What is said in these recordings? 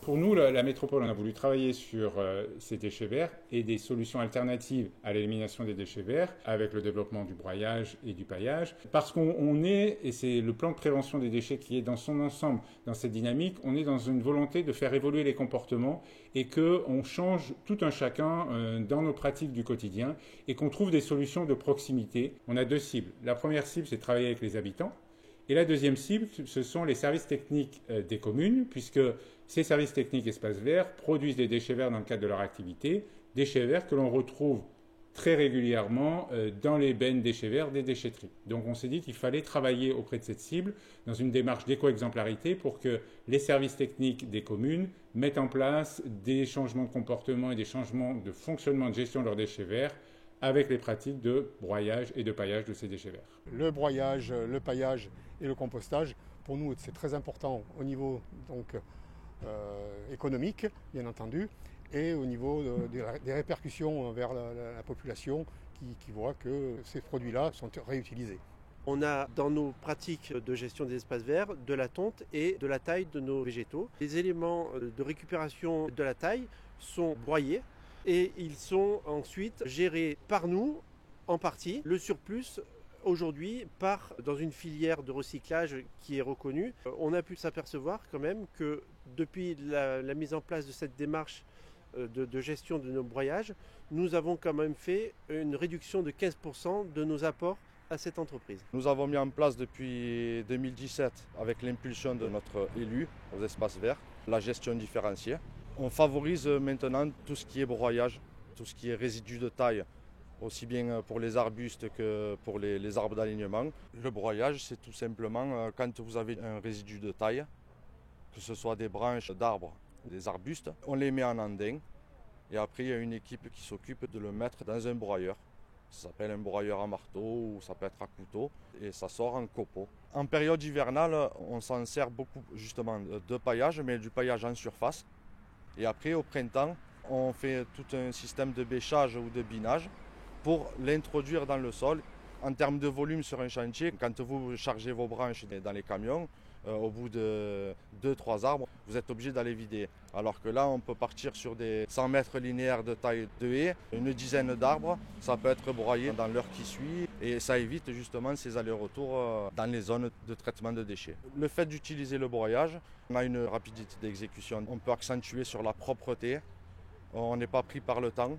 Pour nous, la métropole, on a voulu travailler sur ces déchets verts et des solutions alternatives à l'élimination des déchets verts avec le développement du broyage et du paillage. Parce qu'on est, et c'est le plan de prévention des déchets qui est dans son ensemble, dans cette dynamique, on est dans une volonté de faire évoluer les comportements et qu'on change tout un chacun dans nos pratiques du quotidien et qu'on trouve des solutions de proximité. On a deux cibles. La première cible, c'est de travailler avec les habitants. Et la deuxième cible, ce sont les services techniques des communes, puisque ces services techniques espaces verts produisent des déchets verts dans le cadre de leur activité, déchets verts que l'on retrouve très régulièrement dans les bennes déchets verts des déchetteries. Donc on s'est dit qu'il fallait travailler auprès de cette cible dans une démarche d'éco-exemplarité pour que les services techniques des communes mettent en place des changements de comportement et des changements de fonctionnement de gestion de leurs déchets verts avec les pratiques de broyage et de paillage de ces déchets verts. Le broyage, le paillage et le compostage, pour nous, c'est très important au niveau économique, bien entendu, et au niveau des répercussions vers la population qui voit que ces produits-là sont réutilisés. On a dans nos pratiques de gestion des espaces verts de la tonte et de la taille de nos végétaux. Les éléments de récupération de la taille sont broyés et ils sont ensuite gérés par nous en partie. Le surplus aujourd'hui part dans une filière de recyclage qui est reconnue. On a pu s'apercevoir quand même que depuis la mise en place de cette démarche de gestion de nos broyages, nous avons quand même fait une réduction de 15% de nos apports à cette entreprise. Nous avons mis en place depuis 2017, avec l'impulsion de notre élu aux espaces verts, la gestion différenciée. On favorise maintenant tout ce qui est broyage, tout ce qui est résidus de taille, aussi bien pour les arbustes que pour les arbres d'alignement. Le broyage, c'est tout simplement quand vous avez un résidu de taille, que ce soit des branches d'arbres, des arbustes, on les met en andin et après il y a une équipe qui s'occupe de le mettre dans un broyeur. Ça s'appelle un broyeur à marteau ou ça peut être à couteau et ça sort en copeaux. En période hivernale, on s'en sert beaucoup justement de paillage, mais du paillage en surface. Et après, au printemps, on fait tout un système de bêchage ou de binage pour l'introduire dans le sol. En termes de volume sur un chantier, quand vous chargez vos branches dans les camions, au bout de 2-3 arbres, vous êtes obligé d'aller vider. Alors que là, on peut partir sur des 100 mètres linéaires de taille de haie, une dizaine d'arbres, ça peut être broyé dans l'heure qui suit et ça évite justement ces allers-retours dans les zones de traitement de déchets. Le fait d'utiliser le broyage, on a une rapidité d'exécution, on peut accentuer sur la propreté, on n'est pas pris par le temps.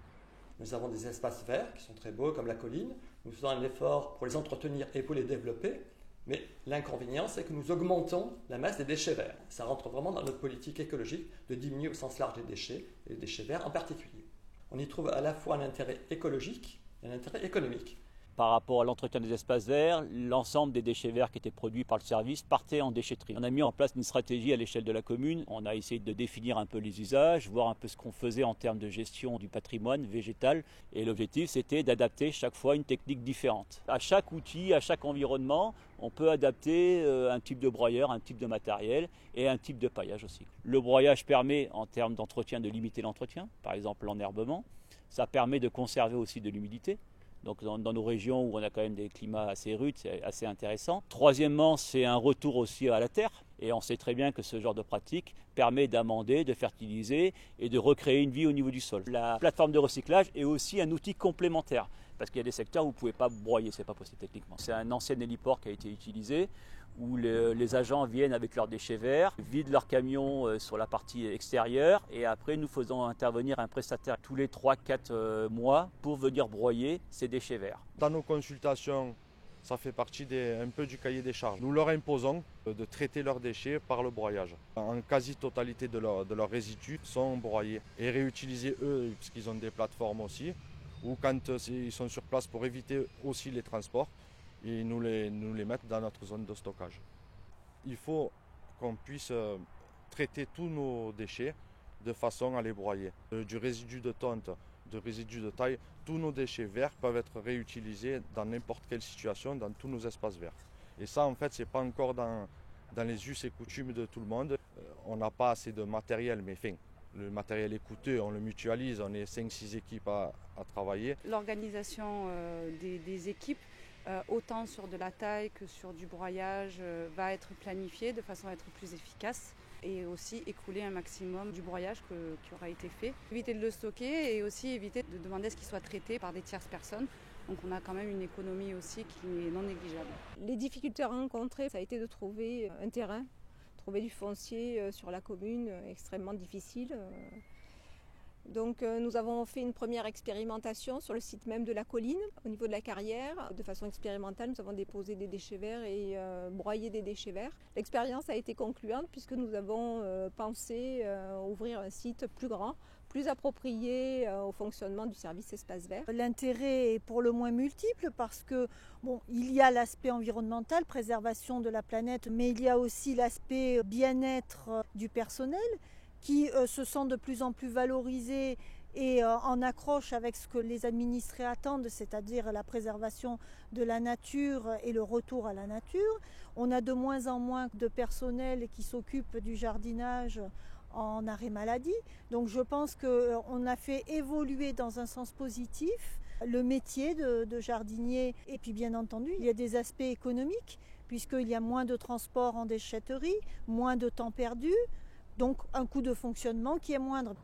Nous avons des espaces verts qui sont très beaux comme la colline, nous faisons un effort pour les entretenir et pour les développer. Mais l'inconvénient, c'est que nous augmentons la masse des déchets verts. Ça rentre vraiment dans notre politique écologique de diminuer au sens large les déchets, et les déchets verts en particulier. On y trouve à la fois un intérêt écologique et un intérêt économique. Par rapport à l'entretien des espaces verts, l'ensemble des déchets verts qui étaient produits par le service partaient en déchetterie. On a mis en place une stratégie à l'échelle de la commune. On a essayé de définir un peu les usages, voir un peu ce qu'on faisait en termes de gestion du patrimoine végétal. Et l'objectif, c'était d'adapter chaque fois une technique différente. À chaque outil, à chaque environnement, on peut adapter un type de broyeur, un type de matériel et un type de paillage aussi. Le broyage permet, en termes d'entretien, de limiter l'entretien, par exemple l'enherbement. Ça permet de conserver aussi de l'humidité. Donc dans nos régions où on a quand même des climats assez rudes, c'est assez intéressant. Troisièmement, c'est un retour aussi à la terre. Et on sait très bien que ce genre de pratique permet d'amender, de fertiliser et de recréer une vie au niveau du sol. La plateforme de recyclage est aussi un outil complémentaire. Parce qu'il y a des secteurs où vous ne pouvez pas broyer, ce n'est pas possible techniquement. C'est un ancien héliport qui a été utilisé, où les agents viennent avec leurs déchets verts, vident leur camion sur la partie extérieure et après nous faisons intervenir un prestataire tous les 3-4 mois pour venir broyer ces déchets verts. Dans nos consultations, ça fait partie un peu du cahier des charges. Nous leur imposons de traiter leurs déchets par le broyage. En quasi-totalité de leurs résidus sont broyés et réutilisés eux, puisqu'ils ont des plateformes aussi, ou quand ils sont sur place pour éviter aussi les transports, et nous les mettre dans notre zone de stockage. Il faut qu'on puisse traiter tous nos déchets de façon à les broyer. Du résidu de tonte, de résidus de taille, tous nos déchets verts peuvent être réutilisés dans n'importe quelle situation, dans tous nos espaces verts. Et ça, en fait, ce n'est pas encore dans les us et coutumes de tout le monde. On n'a pas assez de matériel, mais enfin, le matériel est coûteux, on le mutualise, on est 5-6 équipes à travailler. L'organisation des équipes, autant sur de la taille que sur du broyage, va être planifiée de façon à être plus efficace. et aussi écouler un maximum du broyage qui aura été fait. Éviter de le stocker et aussi éviter de demander à ce qu'il soit traité par des tierces personnes. Donc on a quand même une économie aussi qui est non négligeable. Les difficultés rencontrées, ça a été de trouver un terrain, trouver du foncier sur la commune, extrêmement difficile. Donc nous avons fait une première expérimentation sur le site même de la colline, au niveau de la carrière. De façon expérimentale, nous avons déposé des déchets verts et broyé des déchets verts. L'expérience a été concluante puisque nous avons pensé ouvrir un site plus grand, plus approprié au fonctionnement du service espace vert. L'intérêt est pour le moins multiple parce que il y a l'aspect environnemental, préservation de la planète, mais il y a aussi l'aspect bien-être du personnel qui se sent de plus en plus valorisés et en accroche avec ce que les administrés attendent, c'est-à-dire la préservation de la nature et le retour à la nature. On a de moins en moins de personnel qui s'occupe du jardinage en arrêt maladie. Donc je pense qu'on a fait évoluer dans un sens positif le métier de jardinier. Et puis bien entendu, il y a des aspects économiques, puisqu'il y a moins de transport en déchetterie, moins de temps perdu, donc un coût de fonctionnement qui est moindre.